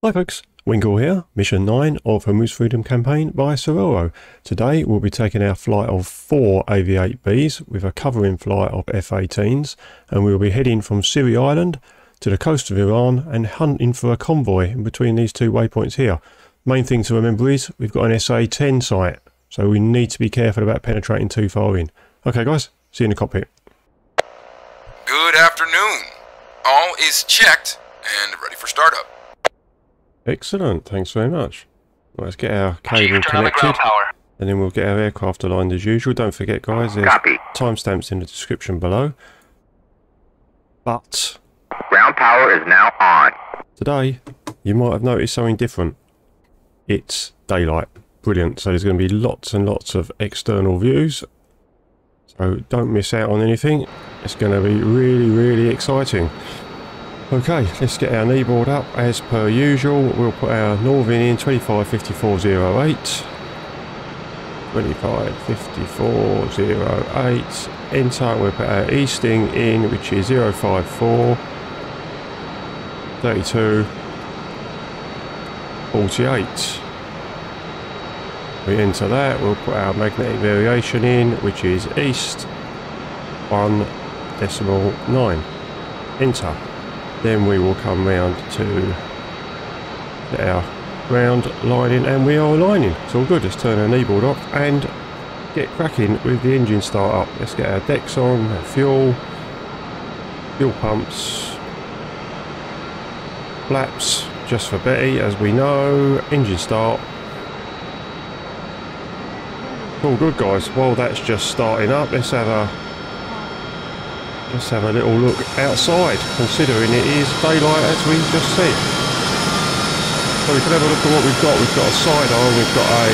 Hi folks, Winkle here, Mission 9 of Hormuz Freedom Campaign by SorelRo. Today we'll be taking our flight of 4 AV-8Bs with a covering flight of F-18s, and we'll be heading from Syria Island to the coast of Iran and hunting for a convoy in between these two waypoints here. Main thing to remember is we've got an SA-10 site, so we need to be careful about penetrating too far in. Okay guys, see you in the cockpit. Good afternoon. All is checked and ready for startup. Excellent, thanks very much. Let's get our cable connected and then we'll get our aircraft aligned as usual. Don't forget guys, there's timestamps in the description below. But ground power is now on. Today you might have noticed something different. It's daylight. Brilliant. So there's going to be lots and lots of external views. So don't miss out on anything. It's going to be really exciting. Okay, let's get our kneeboard up as per usual. We'll put our northern in 255408. 255408. Enter, we'll put our easting in, which is 054 32 48. We enter that, we'll put our magnetic variation in, which is east 1.9. Enter. Then we will come round to our ground lining, and we are aligning. It's all good. Let's turn our kneeboard off and get cracking with the engine start up. Let's get our decks on, our fuel pumps, flaps just for Betty, as we know. Engine start. All good guys. While that's just starting up, let's have a little look outside, considering it is daylight as we just said. So we can have a look at what we've got. We've got a sidearm, we've got a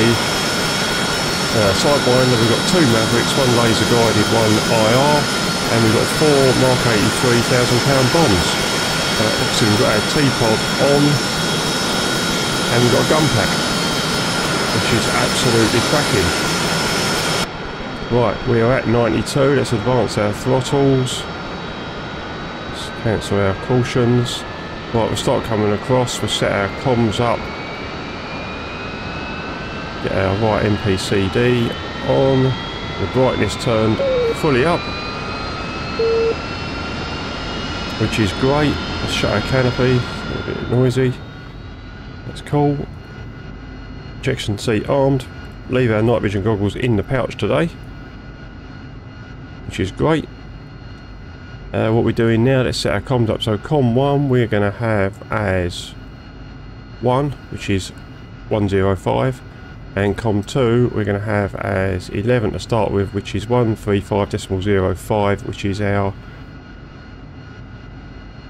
sidewinder, we've got 2 Mavericks, 1 laser guided, 1 IR, and we've got 4 Mark 83 1,000-pound bombs. Obviously we've got our T-pod on, and we've got a gun pack, which is absolutely cracking. Right, we are at 92, let's advance our throttles. Let's cancel our cautions. Right, we'll start coming across, we'll set our comms up. Get our right MPCD on, the brightness turned fully up, which is great. Let's shut our canopy, a little bit noisy. That's cool. Ejection seat armed. Leave our night vision goggles in the pouch today, which is great. What we're doing now, let's set our comms up. So com 1 we're going to have as 1, which is 105, and com 2 we're going to have as 11 to start with, which is 135.05, which is our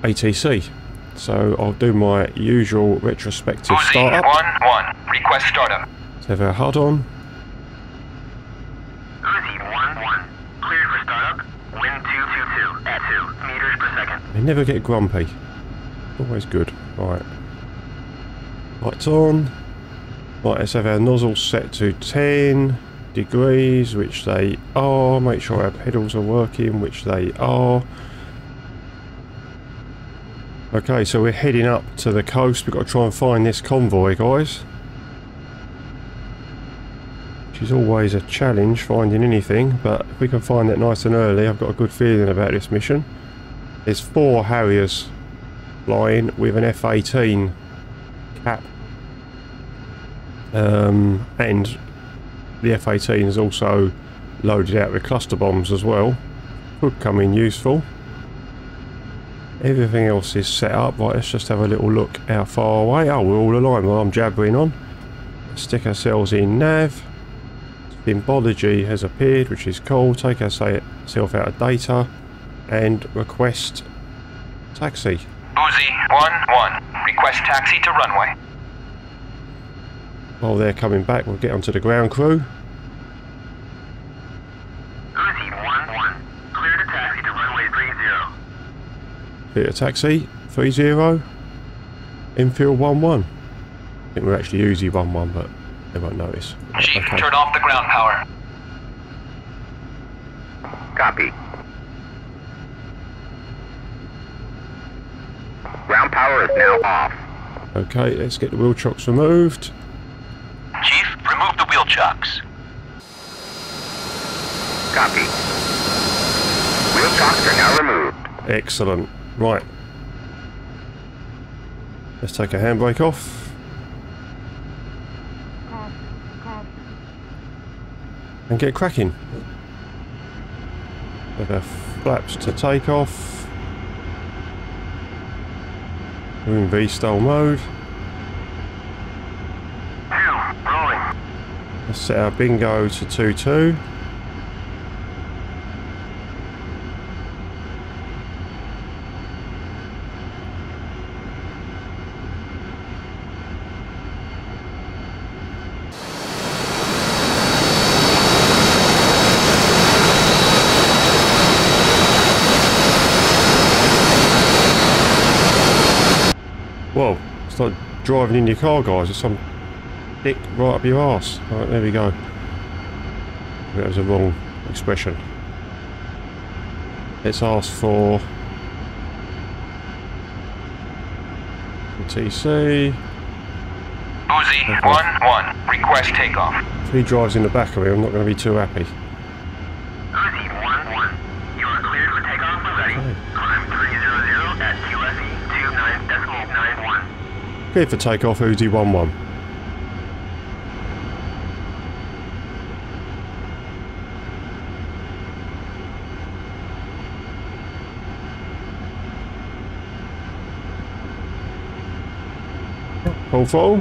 ATC. So I'll do my usual retrospective startup. 1-1, request startup. Let's have our HUD on. Uzi 1-1, cleared for startup. Wind 222 at 2 meters per second. They never get grumpy. Always good. Right. Lights on. Right, let's have our nozzles set to 10 degrees, which they are. Make sure our pedals are working, which they are. Okay, so we're heading up to the coast. We've got to try and find this convoy, guys. Which is always a challenge, finding anything, but if we can find it nice and early, I've got a good feeling about this mission. There's 4 Harriers flying with an F-18 cap. And the F-18 is also loaded out with cluster bombs as well. Could come in useful. Everything else is set up. Right, let's just have a little look how far away. Oh, we're all aligned while I'm jabbering on. Let's stick ourselves in nav. Symbology has appeared, which is cool. Take ourselves out of data and request taxi. Uzi 1-1, request taxi to runway. While they're coming back, we'll get onto the ground crew. Uzi 1-1, clear to taxi to runway 30. Clear to taxi 30. Infield 1-1. I think we're actually Uzi 1-1, but they won't notice. Chief, Okay. turn off the ground power. Copy. Ground power is now off. Okay, let's get the wheel chocks removed. Chief, remove the wheel chocks. Copy. Wheel chocks are now removed. Excellent. Right. Let's take our handbrake off. And get cracking. With our flaps to take off. We're in V-style mode. Rolling. Let's set our bingo to 2-2. Whoa, it's like driving in your car, guys. There's some dick right up your arse. Right, there we go. That was a wrong expression. Let's ask for TC. Uzi 1-1, request takeoff. If he drives in the back of me, I'm not going to be too happy. Uzi 1-1, you are cleared for takeoff when ready. Okay. Climb 300 at QFE 29.91. Clear for takeoff, Uzi 1-1. Full throttle.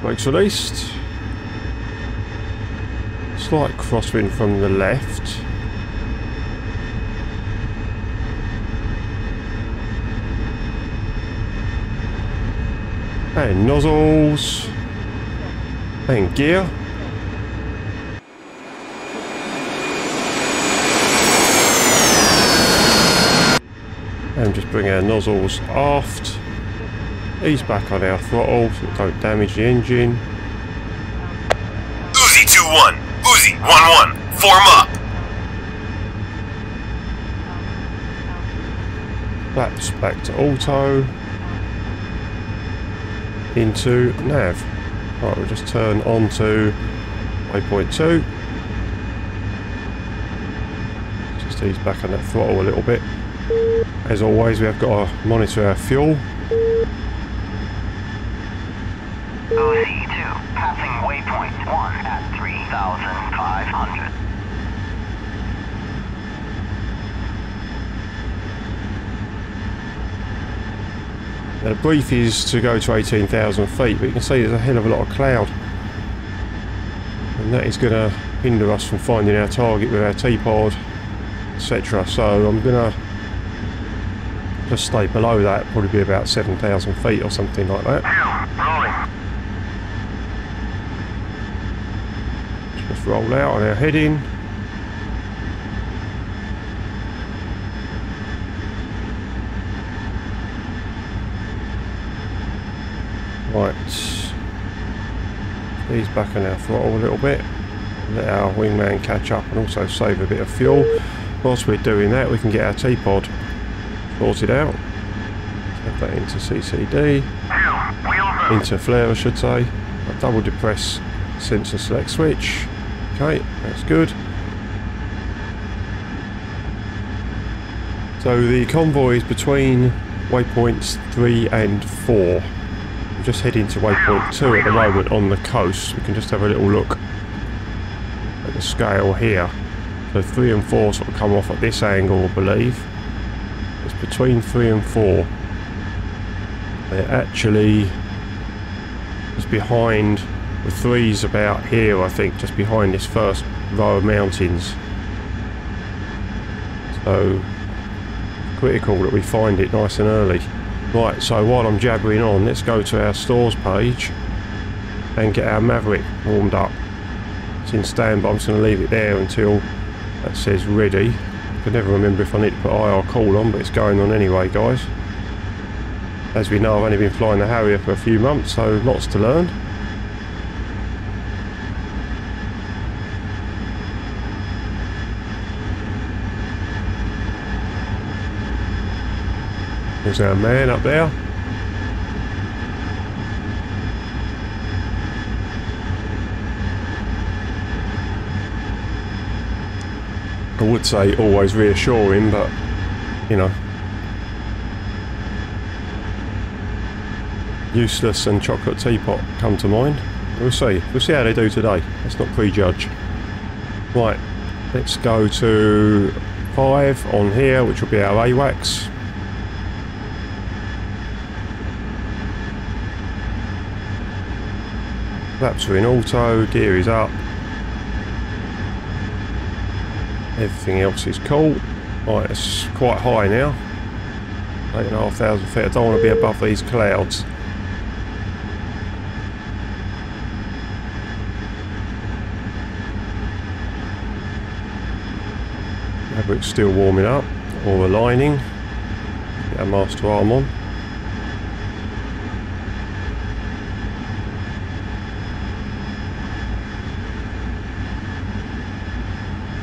Brakes released. Slight crosswind from the left. And nozzles. And gear. And just bring our nozzles aft. Ease back on our throttle so we don't damage the engine. Uzi 2-1, Uzi 1-1, form up. Flaps back to auto. Into nav. Right, we'll just turn on to waypoint 2. Just ease back on that throttle a little bit. As always, we have got to monitor our fuel. Uzi 2, passing waypoint 1 at 3,500. Now the brief is to go to 18,000 feet, but you can see there's a hell of a lot of cloud. And that is going to hinder us from finding our target with our T-pod, etc. So I'm going to just stay below that, probably be about 7,000 feet or something like that. Rolling. Just roll out on our heading. Right, ease back on our throttle a little bit, let our wingman catch up and also save a bit of fuel. Whilst we're doing that, we can get our T-pod sorted out. Have that into CCD, into flare I should say. A double depress sensor select switch. Okay, that's good. So the convoy is between waypoints 3 and 4. We're just heading to waypoint 2 at the moment on the coast. We can just have a little look at the scale here. So 3 and 4 sort of come off at this angle, I believe. It's between 3 and 4. They're actually just behind, the 3's about here I think, just behind this first row of mountains. So critical that we find it nice and early. Right, so while I'm jabbering on, let's go to our stores page and get our Maverick warmed up. It's in standby. I'm just going to leave it there until that says ready. I can never remember if I need to put IR call on, but it's going on anyway, guys. As we know, I've only been flying the Harrier for a few months, so lots to learn. There's our man up there. I would say always reassuring, but you know, useless and chocolate teapot come to mind. We'll see how they do today. Let's not prejudge. Right, let's go to 5 on here, which will be our AWACS. Flaps are in auto, gear is up. Everything else is cool. Right, it's quite high now. 8,500 feet. I don't want to be above these clouds. Fabric's still warming up, or aligning. Get our master arm on.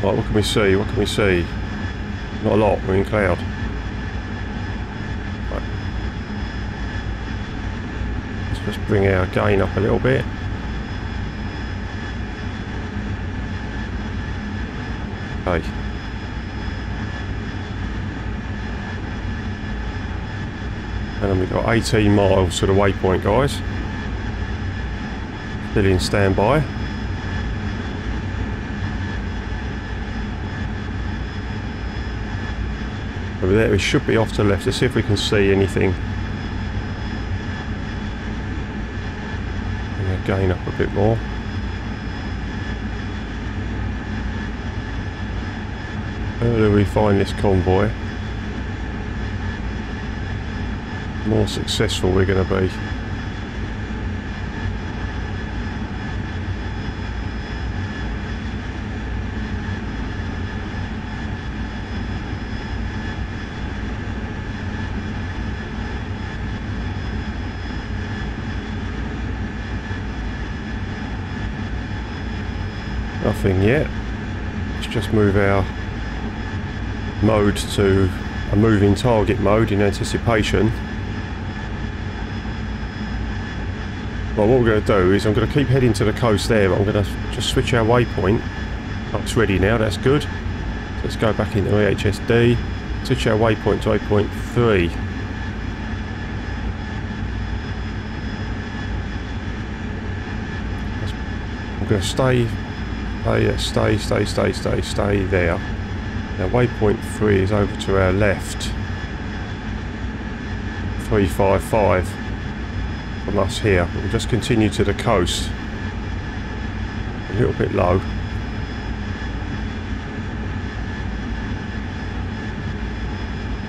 Right, what can we see? What can we see? Not a lot, we're in cloud. Right. Let's just bring our gain up a little bit. Okay. And then we've got 18 miles to the waypoint, guys. Still in standby. Over there, we should be off to the left. Let's see if we can see anything. I'm going to gain up a bit more. Where do we find this convoy? The more successful we're going to be. Nothing yet. Let's just move our mode to a moving target mode in anticipation. Well, what we're going to do is I'm going to keep heading to the coast there, but I'm going to just switch our waypoint. Oh, it's ready now, that's good. So let's go back into EHSD, switch our waypoint to waypoint 3. I'm going to stay there. Now waypoint 3 is over to our left. 355 from us here. We'll just continue to the coast. A little bit low.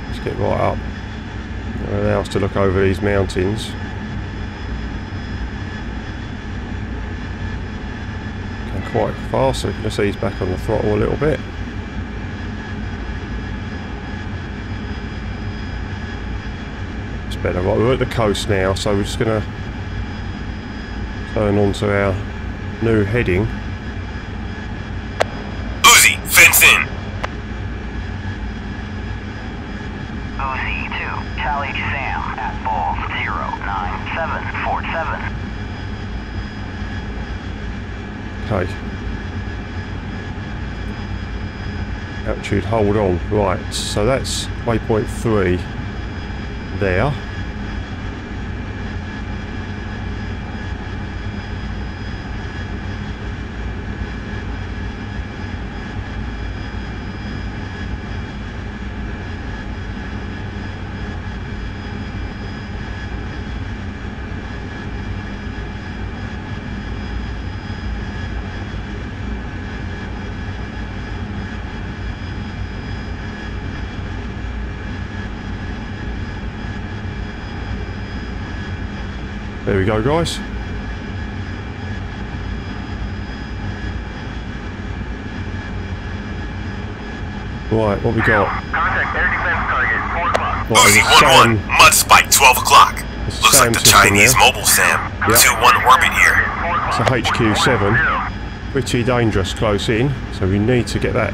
Let's get right up. It'll allow us to look over these mountains. Quite fast, so you can just ease back on the throttle a little bit. It's better. Right, we're at the coast now, so we're just going to turn on to our new heading. Uzi, fence in. Uzi 2, Charlie Sam at Bull 09747. Okay. Altitude, hold on. Right, so that's waypoint 3 there. There we go, guys. Right, what we got? Contact air defense target, 4 o'clock. Right, Uzi 1-1, mud spike 12 o'clock. Looks like the Chinese mobile SAM. Yep. 2-1 orbit here. It's a HQ7. Pretty dangerous close in, so we need to get that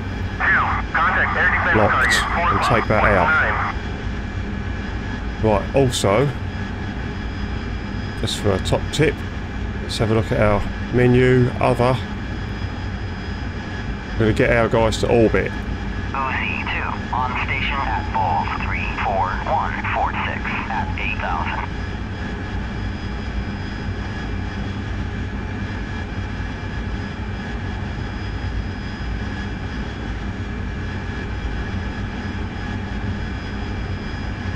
Contact air defense blocked target, 4 and take that out. Right, also, just for a top tip, let's have a look at our menu, other. We're going to get our guys to orbit. OZ2 on station at Vol 34146 at 8,000.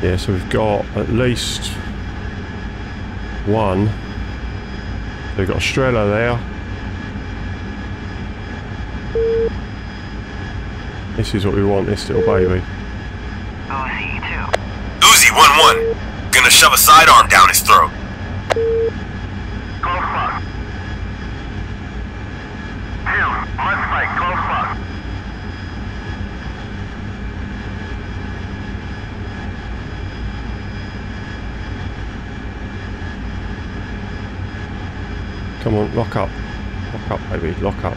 Yeah, so we've got at least one. So we've got Estrella there. This is what we want, this little baby. OZ2. Uzi 1-1. Gonna shove a sidearm down his throat. Close lock. 2. Must fight. Close lock. Come on, lock up. Lock up, baby, lock up.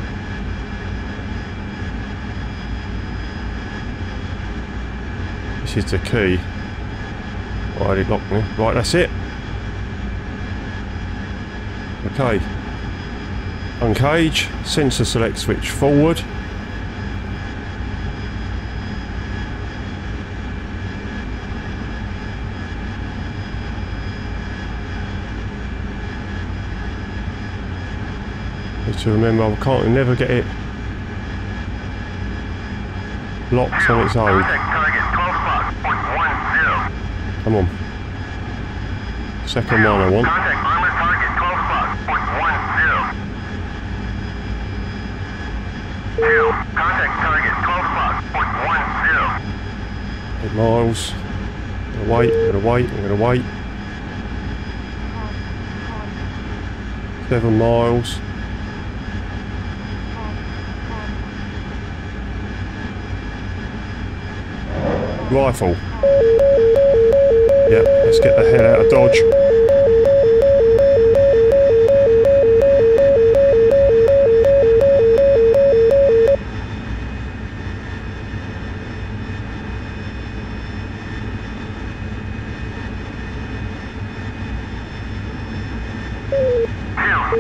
This is the key. Right, it locked me. Right, that's it. Okay. Uncage. Sensor select switch forward. Need to remember, I can't never get it locked on its own. Contact target 12 o'clock, point 10. Come on. Second one I want. Contact armor target 12 o'clock, point 10. 2. Contact target 12 o'clock, point 10. 8 miles. I'm gonna wait, I'm gonna wait, I'm gonna wait. 7 miles. Rifle. Yep, let's get the hell out of Dodge.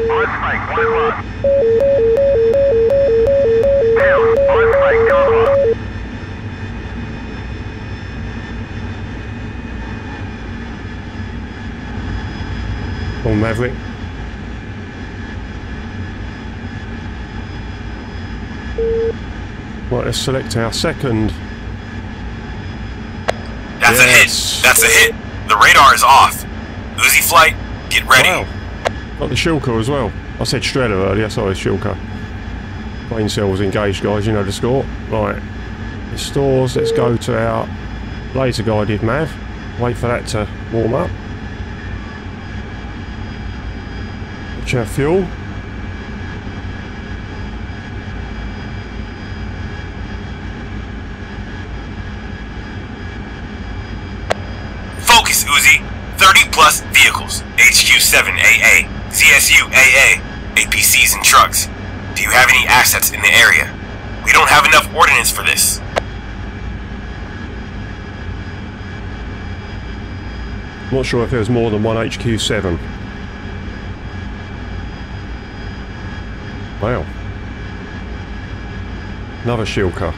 Let's fight 1 o'clock. 2. Let's fight 2 o'clock. On Maverick. Right, let's select our second. That's a hit. That's a hit. The radar is off. Uzi flight, get ready. Wow. Got the Shilka as well. I said Strela earlier, sorry, Shilka. Brain cells engaged, guys, you know the score. Right. The stores, let's go to our laser guided Mav. Wait for that to warm up. Watch our fuel. Focus, Uzi. 30 plus vehicles. HQ7 AA, CSU AA, APCs and trucks. Do you have any assets in the area? We don't have enough ordnance for this. Not sure if there's more than one HQ7. Wow. Another Shilka.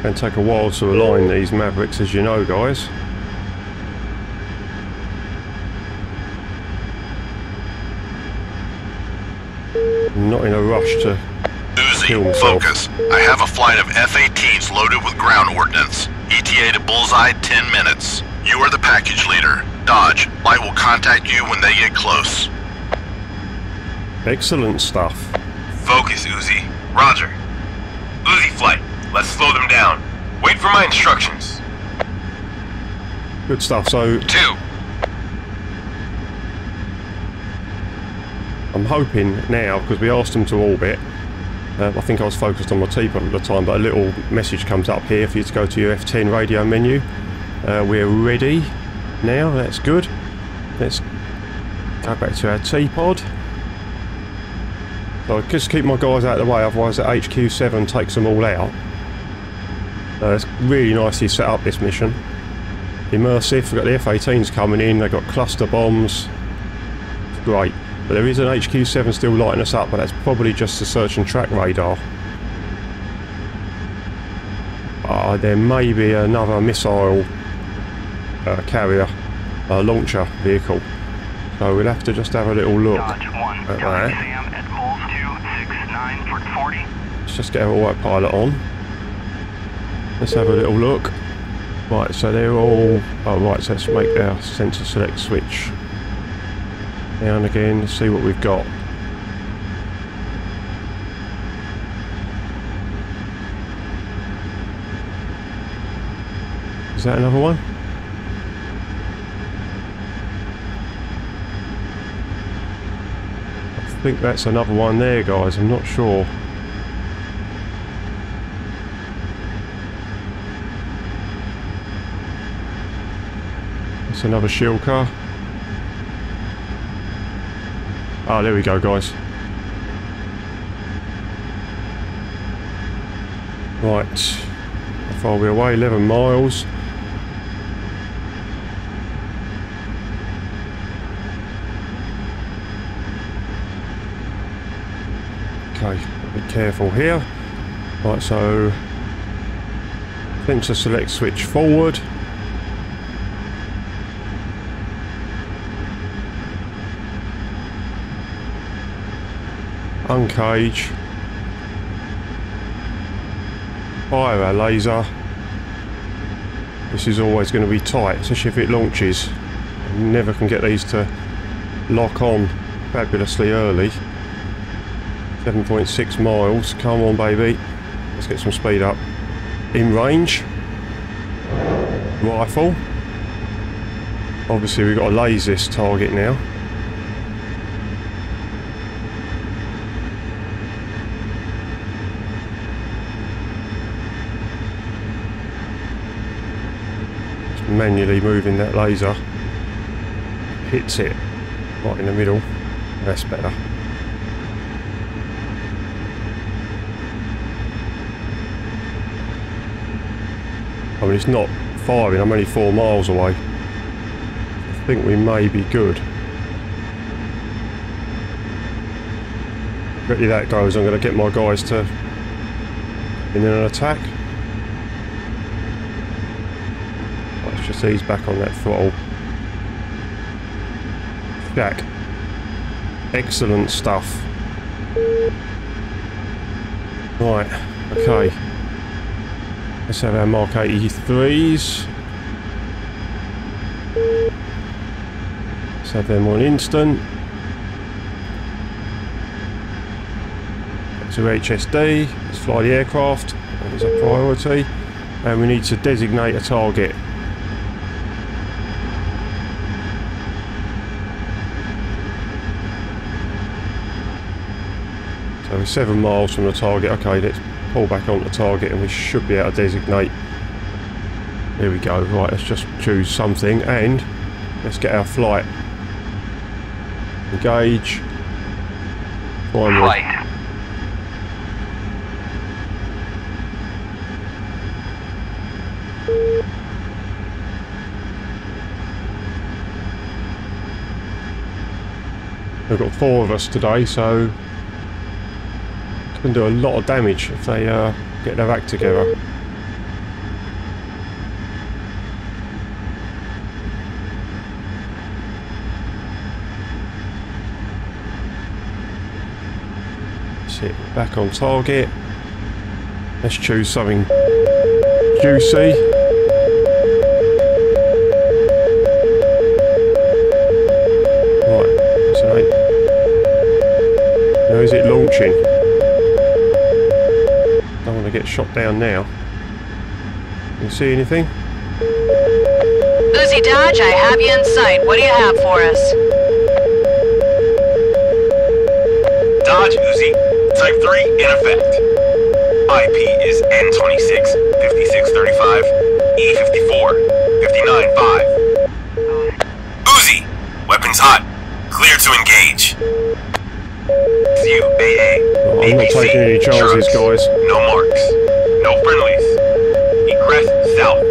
Can take a while to align these Mavericks, as you know, guys. I'm not in a rush to kill Uzi, myself. focus. I have a flight of F-18s loaded with ground ordnance. ETA to Bullseye, 10 minutes. You are the package leader. Dodge. Light will contact you when they get close. Excellent stuff. Focus, Uzi. Roger. Uzi flight. Let's slow them down. Wait for my instructions. Good stuff. So 2. I'm hoping now, because we asked them to orbit, I think I was focused on my teapot at the time, but a little message comes up here for you to go to your F10 radio menu. We're ready now, that's good. Let's go back to our T-pod. So I just keep my guys out of the way, otherwise that HQ7 takes them all out. It's really nicely set up, this mission. Immersive, we've got the F-18s coming in, they've got cluster bombs. It's great. But there is an HQ7 still lighting us up, but that's probably just the search and track radar. There may be another missile carrier launcher vehicle. So we'll have to just have a little look at that. Let's just get our autopilot on. Let's have a little look. Right, so they're all... Oh right, so let's make our sensor select switch down again. Let's see what we've got. Is that another one? I think that's another one there, guys. I'm not sure. That's another shield car. Oh, there we go, guys. Right. How far are we away? 11 miles. Okay, be careful here. Right, so sensor select switch forward. Uncage. Fire our laser. This is always going to be tight, especially if it launches. You never can get these to lock on fabulously early. 7.6 miles. Come on, baby. Let's get some speed up. In range. Rifle. Obviously, we've got to laze this target now. Just manually moving that laser. Hits it right in the middle. That's better. I mean, it's not firing, I'm only 4 miles away. I think we may be good. Ready that goes, I'm going to get my guys to in an attack. Let's just ease back on that throttle. Jack. Excellent stuff. Right, okay. Let's have our Mark 83s. Let's have them on instant. Get to HSD. Let's fly the aircraft. That is a priority. And we need to designate a target. So we're 7 miles from the target. Okay, let's pull back on the target and we should be able to designate. There we go. Right, let's just choose something and let's get our flight. Engage. Flight. We've got 4 of us today, so can do a lot of damage if they get their act together. Sit back on target. Let's choose something juicy. Right, so now is it launching? Don't want to get shot down now. Can you see anything? Uzi Dodge, I have you in sight. What do you have for us? Dodge Uzi, Type 3 in effect. IP is N26, 5635, E54, 595. Uzi, weapons hot. Clear to engage. View AA. I'm not taking any chances, guys. No marks. No friendlies. Egress south.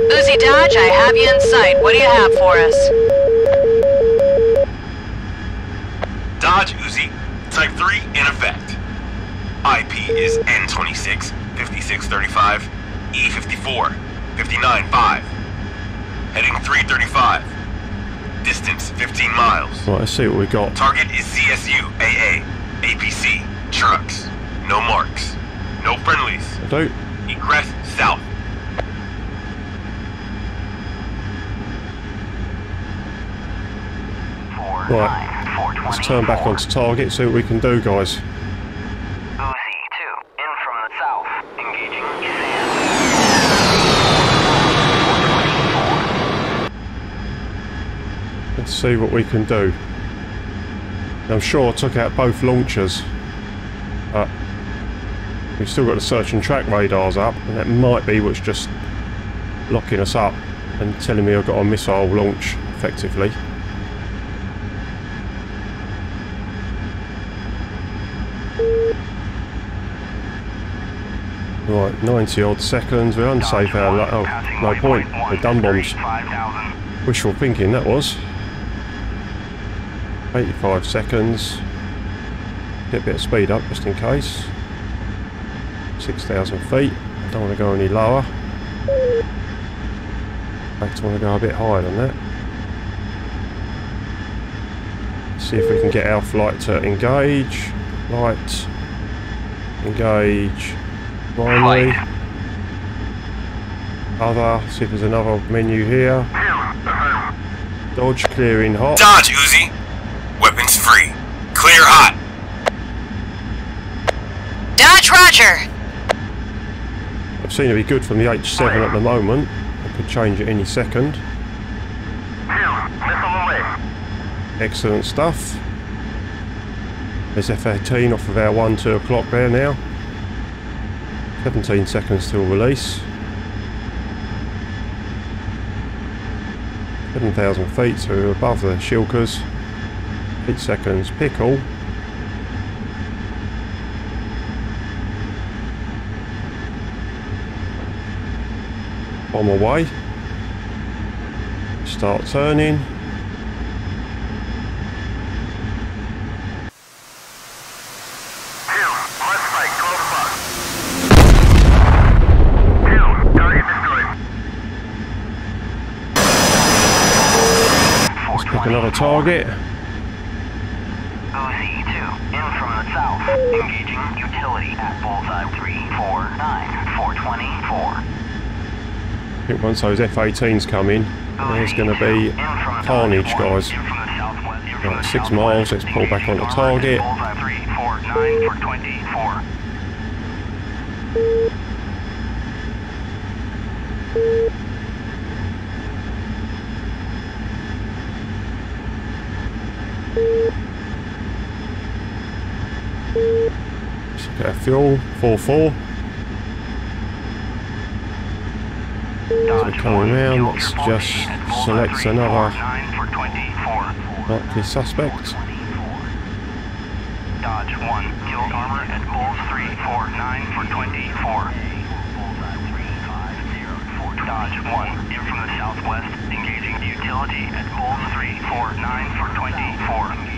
Uzi Dodge, I have you in sight. What do you have for us? Dodge Uzi, Type 3 in effect. IP is N26, 5635, E54, 595. Heading 335. Distance 15 miles. Right, let's see what we got. Target is CSU, AA, APC, trucks. No marks. No friendlies. I do. Egress south. Right, let's turn back onto target, see what we can do, guys. Uzi 2, in from the south, engaging sand. Let's see what we can do. I'm sure I took out both launchers, but we've still got the search and track radars up, and that might be what's just locking us up and telling me I've got a missile launch effectively. Right, 90 odd seconds, we're unsafe out of that. Oh, no point, we're done bombs. Wishful thinking that was. 85 seconds. Get a bit of speed up just in case. 6,000 feet. I don't want to go any lower. In fact, I want to go a bit higher than that. See if we can get our flight to engage. Light. Engage. Finally. Other. See if there's another menu here. Dodge clearing hot. Dodge Uzi. Weapons free. Clear hot. Dodge Roger! I've seen it be good from the H7 at the moment. I could change it any second. Excellent stuff. There's F-18 off of our 1-2 o'clock there now. 17 seconds till release. 7,000 feet, so we're above the Shilkers. 8 seconds, pickle. On my way. Start turning. Let's pick another target. Uzi 2, in from the south, engaging utility at bullseye 349, 424. I think once those F-18s come in, there's going to be carnage, guys. Right, 6 miles, let's pull back onto target. Let's look at our fuel, 4.4. As we're coming round, let's just select another likely suspect. Dodge 1, killed armor at Bulls 349 for 24. Dodge 1, in from the southwest, engaging utility at Bulls 349 for 24.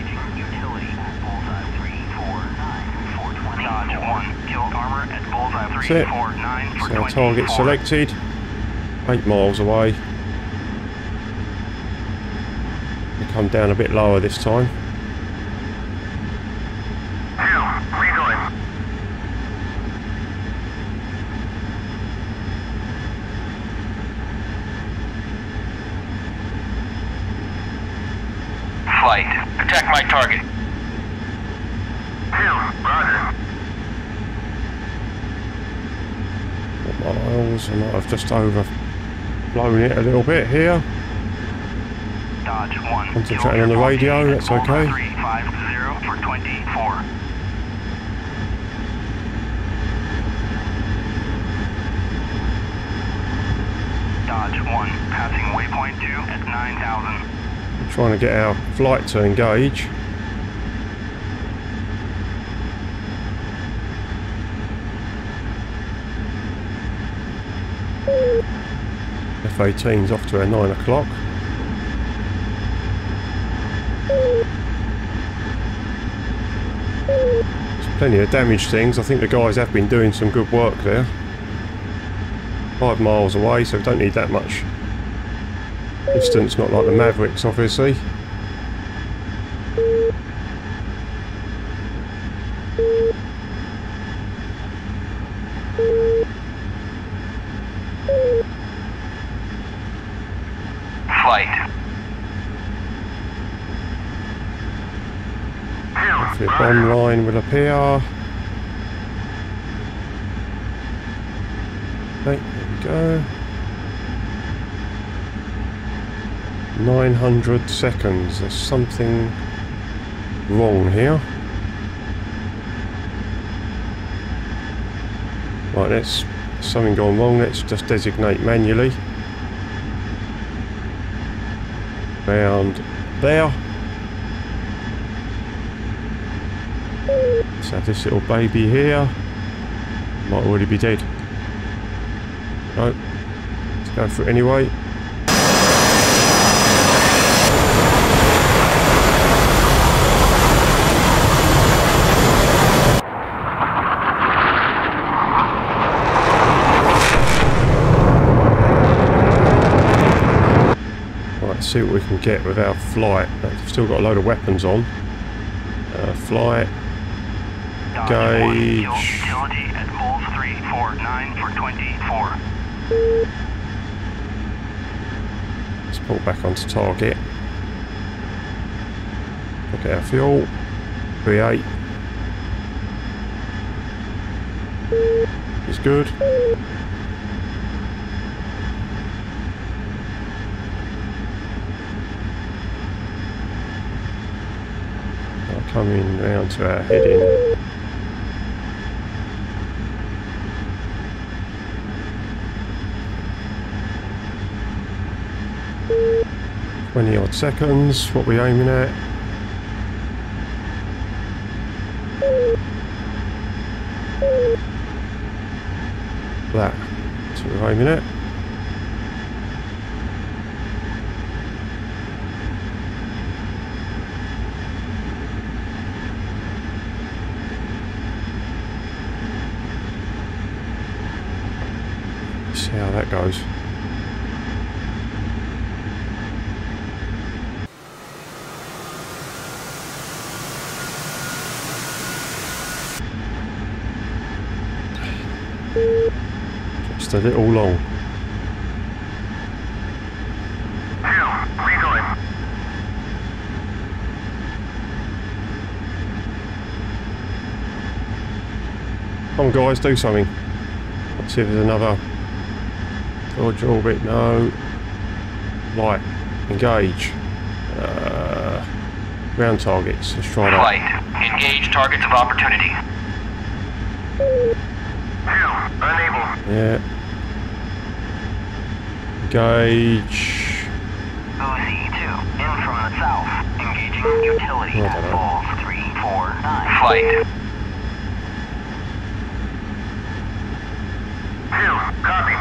Dodge 1, killed armor at Bullseye 349 for 24. So our target selected. 8 miles away. We come down a bit lower this time. Flight, attack my target. Miles, I might have just overblown it a little bit here. Dodge 1. Concentrating on the radio, that's okay. 350 for 24. Dodge 1, passing waypoint 2 at 9,000. We're trying to get our flight to engage. F-18's off to our 9 o'clock. There's plenty of damaged things. I think the guys have been doing some good work there. 5 miles away, so we don't need that much distance, not like the Mavericks obviously. The bomb line will appear. Okay, there we go. 900 seconds. There's something wrong here. Right, that's something gone wrong. Let's just designate manually. Round there. Let's have this little baby here. Might already be dead. No. Let's go for it anyway. Right, see what we can get with our flight. We've still got a load of weapons on. Flight. Gauge. Utility at Bulls 349 for 24. Let's pull back onto target. Look at our fuel. 38. Is good. Coming round to our heading. Odd seconds. What we aiming at? That. That's what we're aiming at. See how that goes. Just a little long. Come on guys, do something. Let's see if there's another dodge orbit. No. Light. Engage. Ground targets. Let's try that. Flight. Engage targets of opportunity. Unable. Yeah. Engage. OZ2 in from the south. Engaging utility at Bulls 349. Flight. 2. Copy.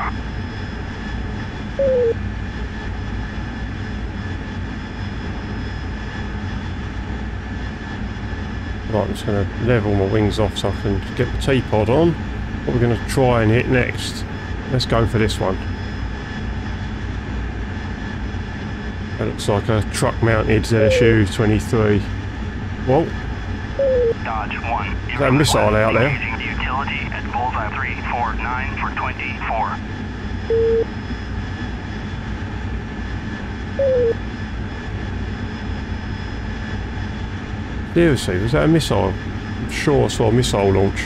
Right, I'm just going to level my wings off so I can get the T-pod on. What we're going to try and hit next. Let's go for this one. That looks like a truck-mounted ZSU 23. Whoa. Dodge 1. Is that a missile out there? Engaging the utility at Bullseye 349 for 24. Seriously, was that a missile? I'm sure I saw a missile launch.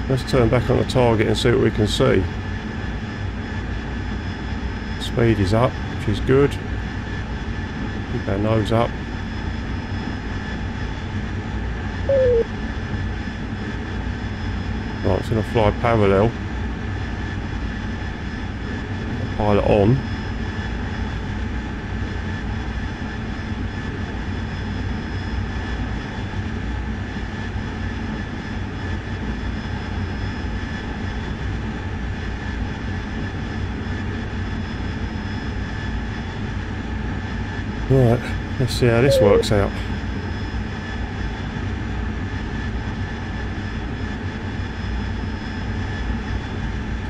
Let's turn back on the target and see what we can see. Speed is up, which is good. Keep our nose up. Right, it's going to fly parallel. Pilot on. Right, let's see how this works out.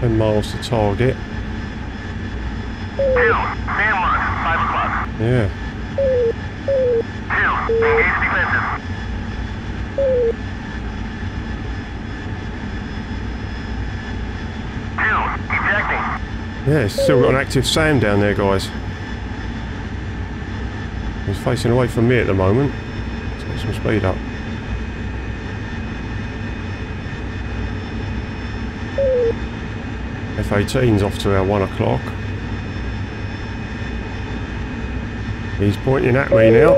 $10 miles to target. Stand run, 5 o'clock. Yeah. 2, engage defensive. 2, ejecting. Yeah, it's still got an active SAM down there, guys. He's facing away from me at the moment. Let's get some speed up. F-18's off to our 1 o'clock. He's pointing at me now.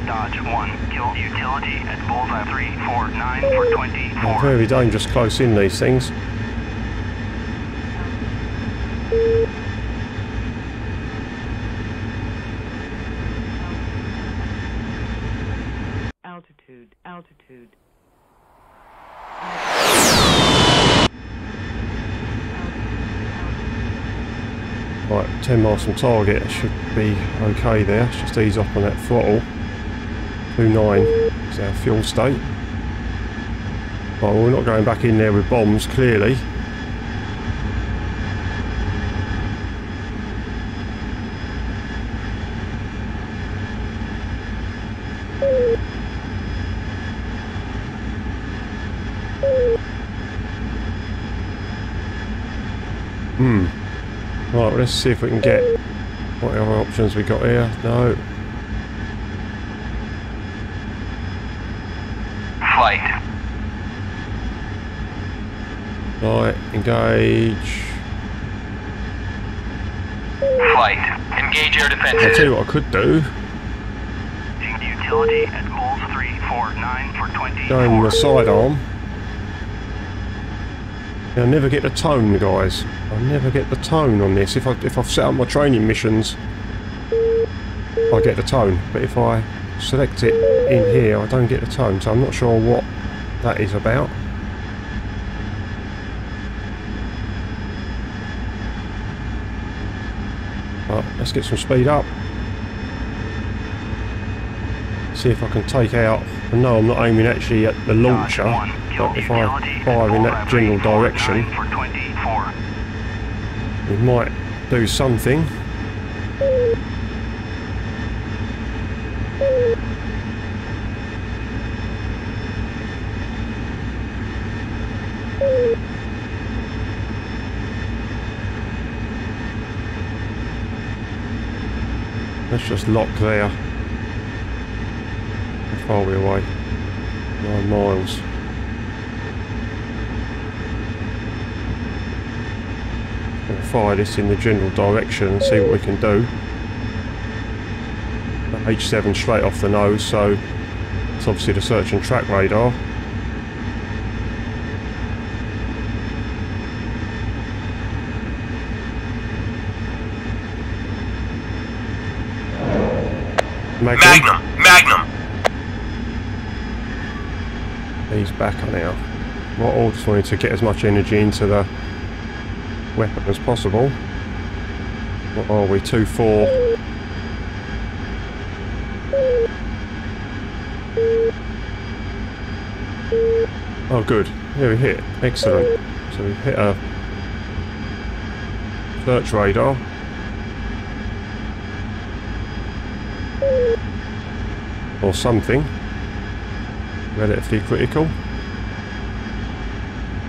Dodge 1, kill utility at bullseye 349 for 24. Very dangerous close in these things. Altitude. Right, 10 miles from target, should be okay there. Let's just ease up on that throttle. 29 is our fuel state. Well, we're not going back in there with bombs, clearly. Right, well, let's see if we can get... What other options we got here? No. Flight. Right, engage. Flight. Engage air defenses. I'll tell you what I could do. Utility at Bulls 349 for 24. Go in the sidearm. I never get the tone, guys. I never get the tone on this. If I've set up my training missions, I get the tone. But if I select it in here, I don't get the tone. So I'm not sure what that is about. But let's get some speed up. See if I can take out... I know I'm not aiming actually at the launcher, but if I fire in that general direction, we might do something. Let's just lock there. How far are we away? 9 miles. We'll fire this in the general direction and see what we can do. H7 straight off the nose, so it's obviously the search and track radar. Magnum! He's back on now. Well, I just wanted to get as much energy into the weapon as possible. What are we? 2-4. Oh, good. Yeah, we hit. Excellent. So we've hit a search radar. Or something. Relatively critical.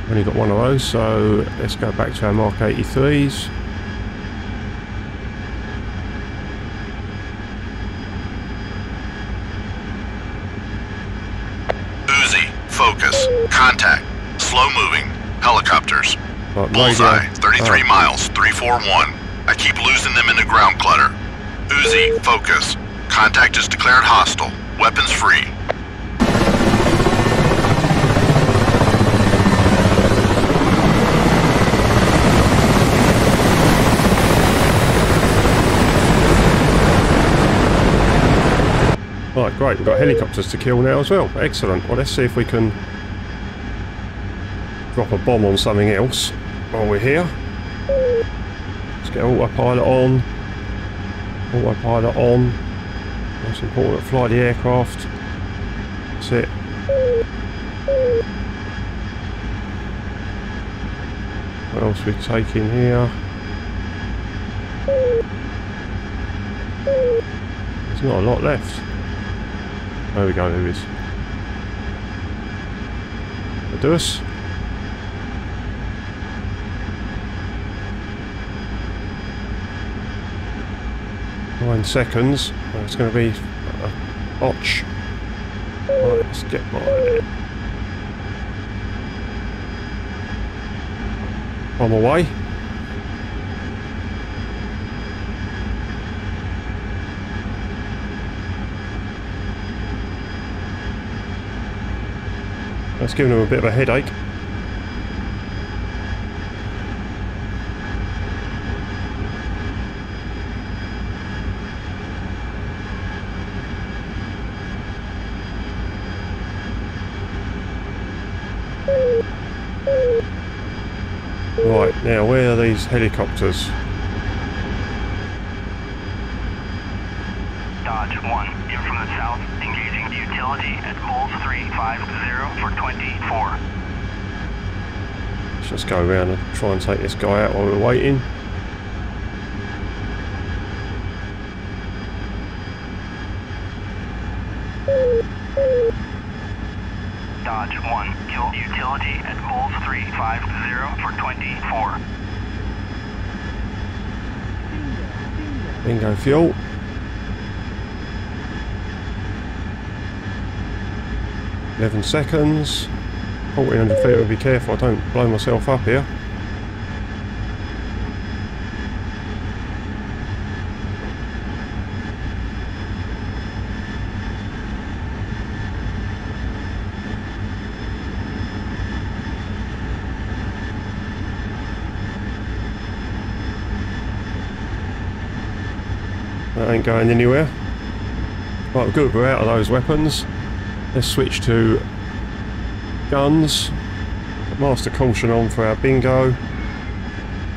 Only got one of those, so let's go back to our Mark 83s. Uzi, focus, contact, slow moving, helicopters. Right, Bullseye, radio. 33 miles, 341. I keep losing them in the ground clutter. Uzi, focus. Contact is declared hostile. Weapons free. Right, great, we've got helicopters to kill now as well. Excellent. Well, let's see if we can drop a bomb on something else while we're here. Let's get autopilot on. Autopilot on. Most important, fly the aircraft. That's it. What else we taking here? There's not a lot left. There we go, there is. That'll do us. 9 seconds. Oh, it's going to be a botch. Right, let's get on my way. That's giving them a bit of a headache. Right, now where are these helicopters? Dodge 1, in from the south, engaging utility at Bulls 350 for 24. Let's just go around and try and take this guy out while we're waiting. Dodge 1, kill utility at Bulls 350 for 24. Bingo fuel. $11 seconds. 1400 feet, we'll be careful I don't blow myself up here. That ain't going anywhere. Right, good, we're out of those weapons. Let's switch to guns. Master caution on for our bingo.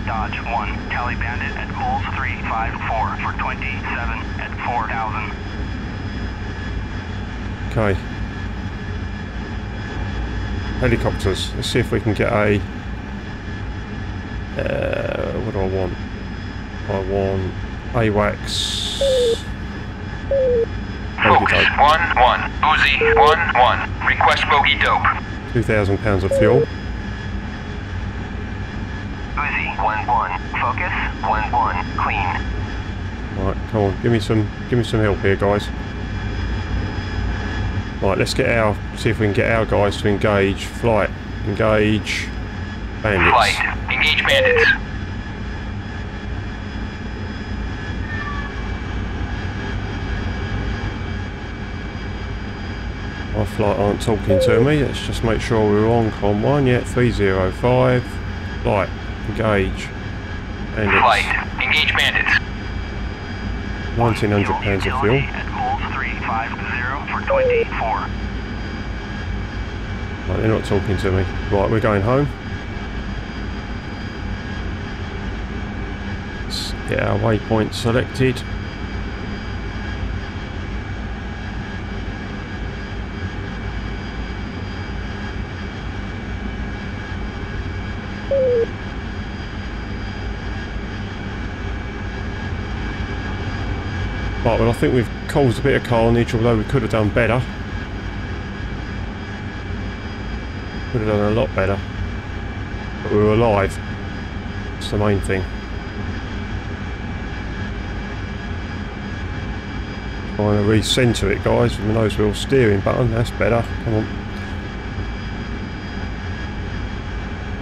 Dodge 1, Tally Bandit at Bulls 354 for 27 at 4,000. Okay. Helicopters. Let's see if we can get a... what do I want? I want AWACS. Focus 1-1, Uzi 1-1, request bogey dope. £2,000 of fuel. Uzi 1-1, focus 1-1, clean. Right, come on, give me some help here, guys. Right, let's get see if we can get our guys to engage. Flight, engage bandits. Flight, engage bandits. My flight aren't talking to me. Let's just make sure we're on Convoy. Yeah, 305. Flight, engage bandits. Flight, engage bandits. £1,900 of fuel. At Bulls 350 for 24. Right, they're not talking to me. Right, we're going home. Let's get our waypoint selected. Right, well I think we've caused a bit of carnage, although we could have done better. Could have done a lot better. But we were alive. That's the main thing. Trying to recenter it, guys, with the nose wheel steering button. That's better. Come on.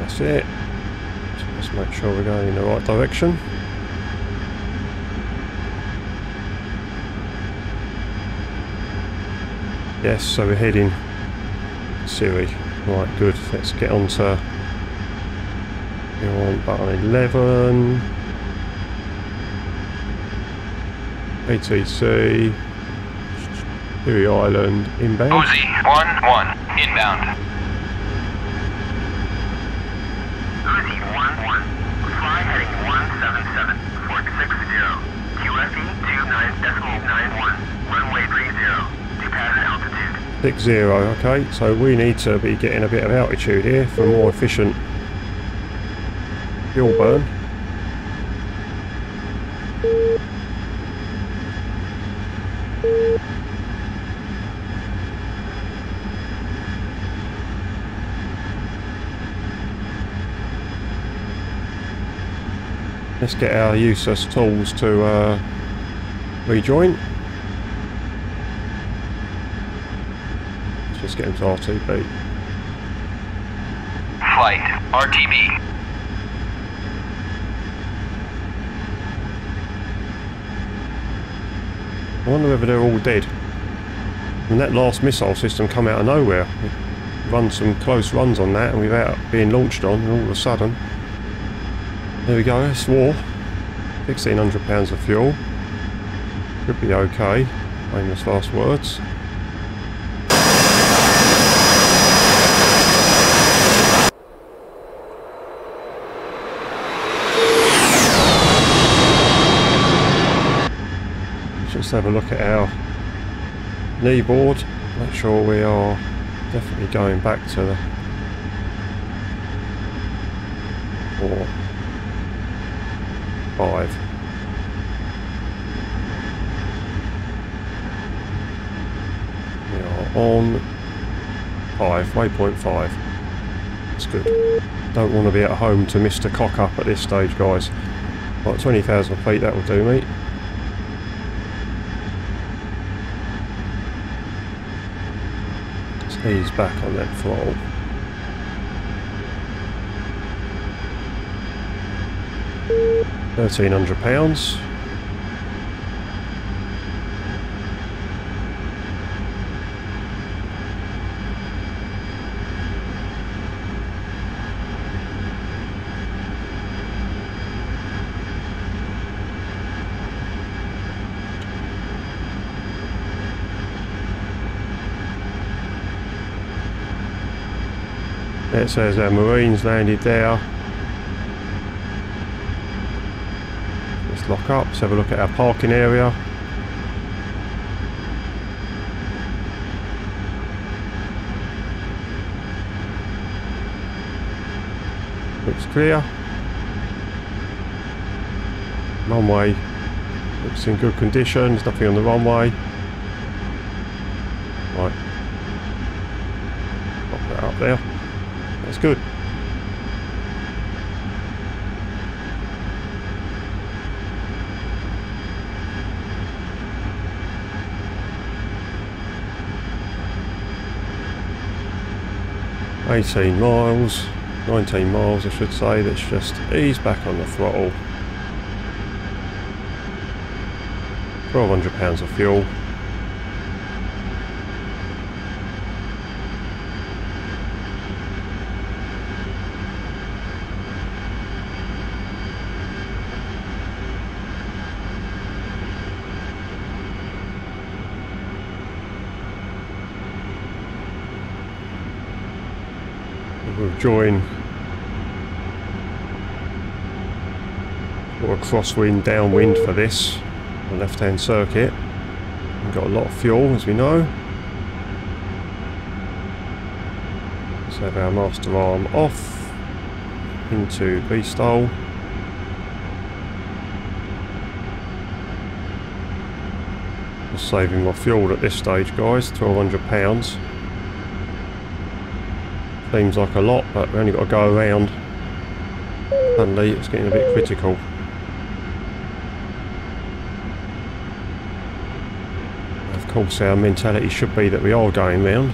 That's it. So let's make sure we're going in the right direction. Yes, so we're heading Siri. Right, good. Let's get on to button 11. ATC. Erie Island inbound. Uzi 1-1, inbound. Uzi 1-1. Fly heading 177, 460. QFE 29.91. Runway 30. Departure altitude. 60, okay, so we need to be getting a bit of altitude here for more efficient fuel burn. Let's get our useless tools to rejoin. Let's just get into RTB. Flight RTB. I wonder whether they're all dead. And that last missile system come out of nowhere. We run some close runs on that and without being launched on, and all of a sudden, there we go, it's war. 1,600 pounds of fuel. Should be okay. Famous last words. Let's have a look at our knee board. Make sure we are definitely going back to the 4, 5. We are on 5, waypoint 5. That's good. Don't want to be at home to Mr. Cock Up at this stage, guys. Right, 20,000 feet, that will do me. Let's ease back on that throttle. £1,300. It says our Marines landed there. Let's lock up, let's have a look at our parking area. Looks clear. Runway looks in good condition, there's nothing on the runway. Right. Pop that up there. That's good. $18 miles, 19 miles I should say. Let's just ease back on the throttle. 1,200 pounds of fuel. We'll join or a crosswind downwind for this, the left hand circuit. We've got a lot of fuel as we know. Let's have our master arm off into B-style. Just saving my fuel at this stage, guys. £1,200. Seems like a lot, but we only got to go around. Suddenly it's getting a bit critical. Of course our mentality should be that we are going round.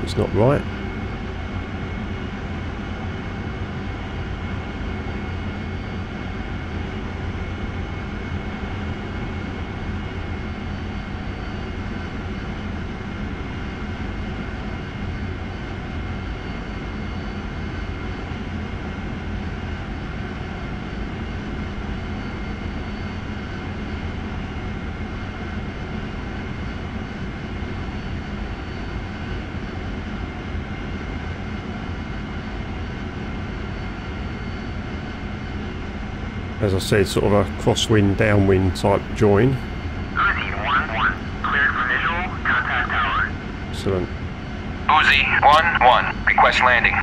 It's not right. as I said, sort of a crosswind, downwind type join. Uzi 1-1, cleared for visual, contact tower. Excellent. Uzi 1-1, request landing. I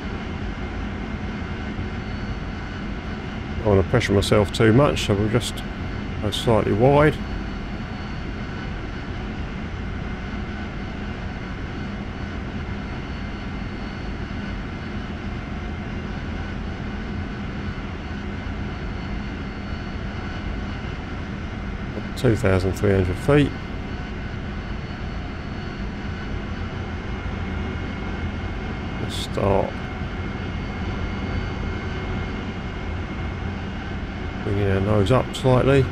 don't want to pressure myself too much, so we'll just go slightly wide. At 2,300 feet. Let's start. Bringing our nose up slightly.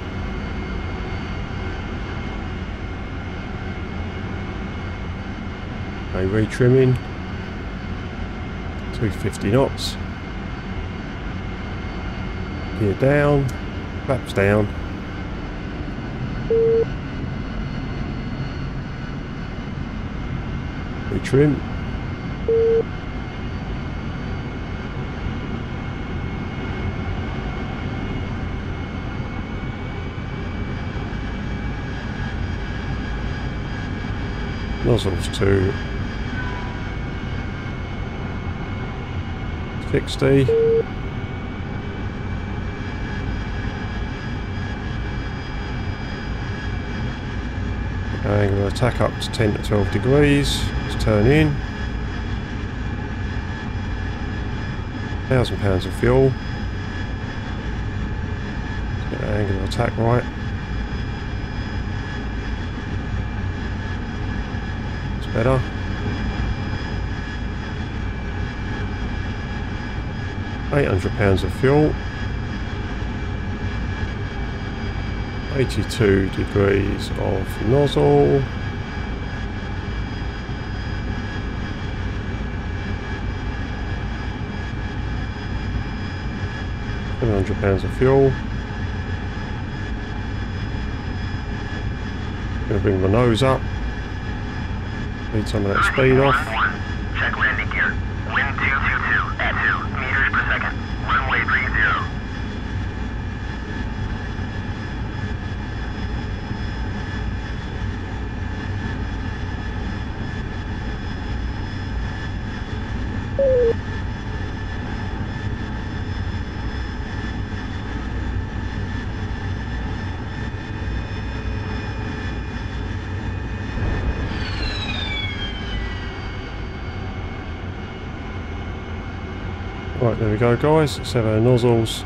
Okay, retrimming. 250 knots. Gear down. Flaps down. Retrim. Nozzles to 60. Angle of attack up to 10 to 12 degrees. Let's turn in. 1,000 pounds of fuel. Let's get the angle of attack right. Better. £800 of fuel. 82 degrees of nozzle. £700 of fuel. Gonna bring my nose up. Need some of that speed off. Check landing gear. Wind 222 at 2 meters per second. Runway 30. Right, there we go guys, let's have our nozzles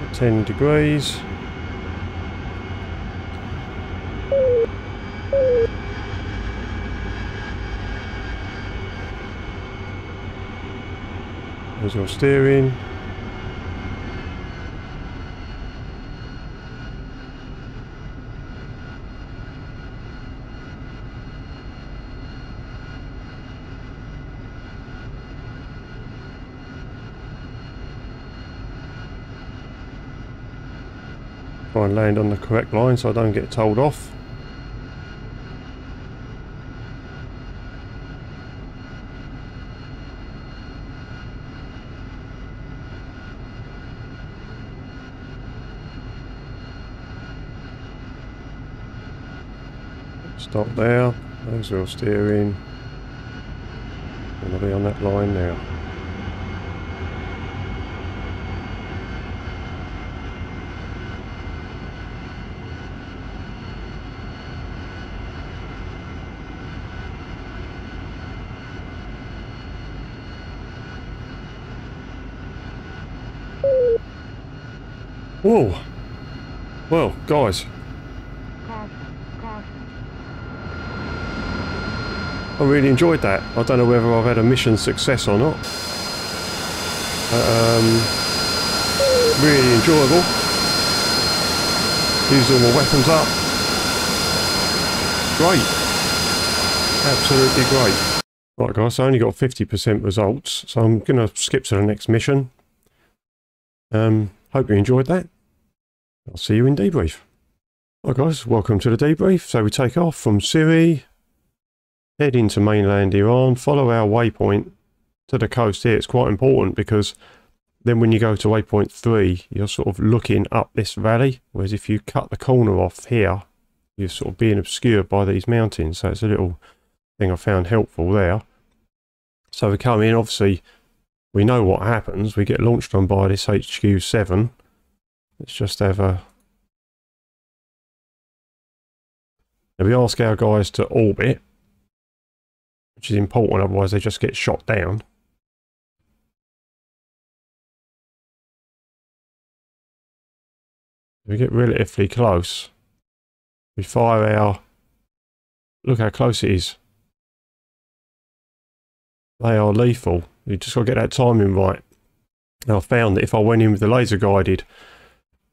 at 10 degrees. There's your steering. Try and land on the correct line so I don't get told off. Stop there, there's your steering. And I'll be on that line now. Whoa! Well, guys, I really enjoyed that. I don't know whether I've had a mission success or not. Really enjoyable. Used all my weapons up. Great. Absolutely great. Right guys, I only got 50% results, so I'm going to skip to the next mission. Hope you enjoyed that. I'll see you in debrief. Right guys, welcome to the debrief. So we take off from Syria, head into mainland Iran, follow our waypoint to the coast here. It's quite important because then when you go to waypoint 3, you're sort of looking up this valley, whereas if you cut the corner off here, you're sort of being obscured by these mountains. So it's a little thing I found helpful there. So we come in, obviously we know what happens. We get launched on by this HQ7. Let's just have a... Now we ask our guys to orbit, which is important, otherwise they just get shot down. We get relatively close. We fire our... Look how close it is. They are lethal. You just got to get that timing right. Now I found that if I went in with the laser guided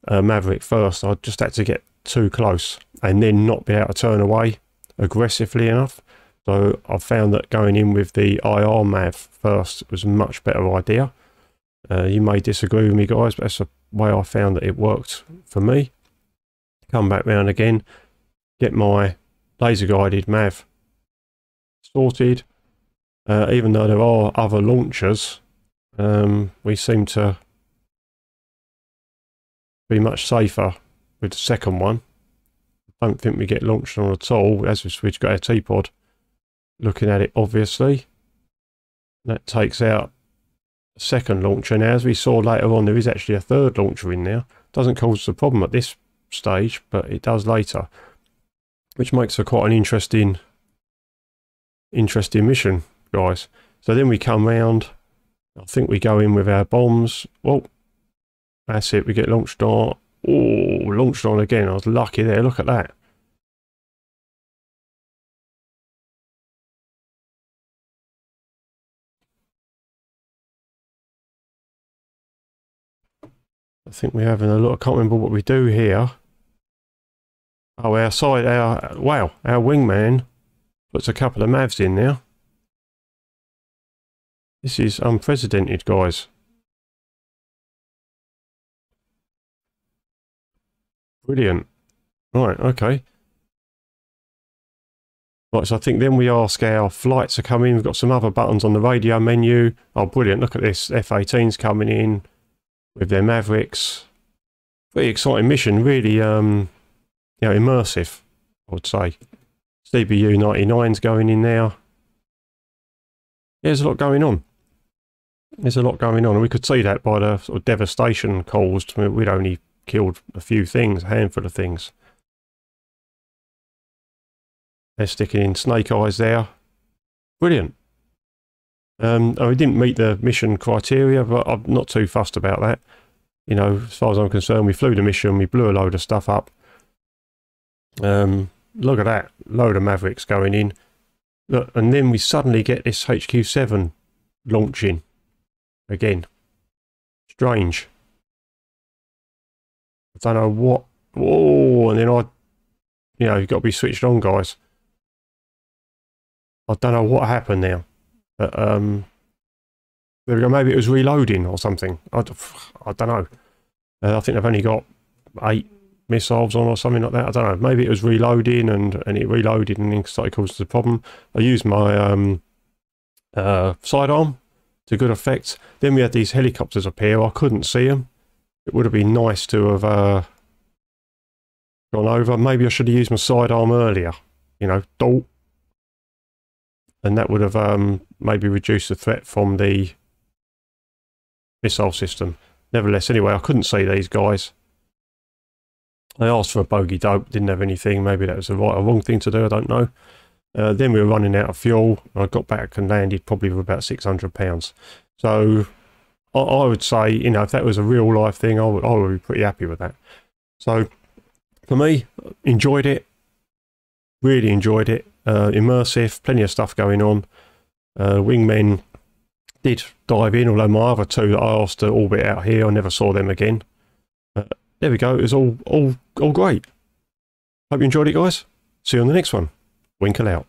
Maverick first, I just had to get too close and then not be able to turn away aggressively enough. So I found that going in with the IR Mav first was a much better idea. You may disagree with me, guys, but that's the way I found that it worked for me. Come back round again, get my laser guided Mav sorted. Even though there are other launchers, we seem to be much safer with the second one. I don't think we get launched on at all, as we've got our T-pod looking at it, obviously. That takes out the second launcher. Now, as we saw later on, there is actually a third launcher in there. Doesn't cause a problem at this stage, but it does later, which makes for quite an interesting mission, guys. So then we come round. I think we go in with our bombs. Well, that's it. We get launched on. Oh, launched on again. I was lucky there. Look at that. I think we're having a look. I can't remember what we do here. Oh, our wingman puts a couple of Mavs in there. This is unprecedented, guys. Brilliant. Right, okay. Right, so I think then we ask our flights to come in. We've got some other buttons on the radio menu. Oh, brilliant. Look at this. F-18's coming in with their Mavericks. Pretty exciting mission. Really, you know, immersive, I would say. CBU 99's going in now. There's a lot going on. There's a lot going on, and we could see that by the sort of devastation caused. I mean, we'd only killed a few things, a handful of things. They're sticking in snake eyes there. Brilliant. We didn't meet the mission criteria, but I'm not too fussed about that. You know, as far as I'm concerned, we flew the mission, we blew a load of stuff up. Look at that, load of Mavericks going in. Look, and then we suddenly get this HQ7 launching again. Strange. I don't know what. Oh, and then you know, you've got to be switched on, guys. I don't know what happened now. But, there we go. Maybe it was reloading or something. I don't know. I think they've only got 8 missiles on or something like that. I don't know. Maybe it was reloading and it reloaded and then started causing the problem. I used my sidearm to good effect. Then we had these helicopters up here. I couldn't see them. It would have been nice to have gone over. Maybe I should have used my sidearm earlier. You know, dolt. And that would have maybe reduced the threat from the missile system. Nevertheless, anyway, I couldn't see these guys. I asked for a bogey dope, didn't have anything. Maybe that was the right or wrong thing to do, I don't know. Then we were running out of fuel. I got back and landed probably with about £600. So I would say, you know, if that was a real life thing, I would be pretty happy with that. So for me, enjoyed it. Really enjoyed it. Immersive, plenty of stuff going on. Wingmen did dive in, although my other 2 that I asked to orbit out here, I never saw them again. There we go. It was all great. Hope you enjoyed it, guys. See you on the next one. Winkle out.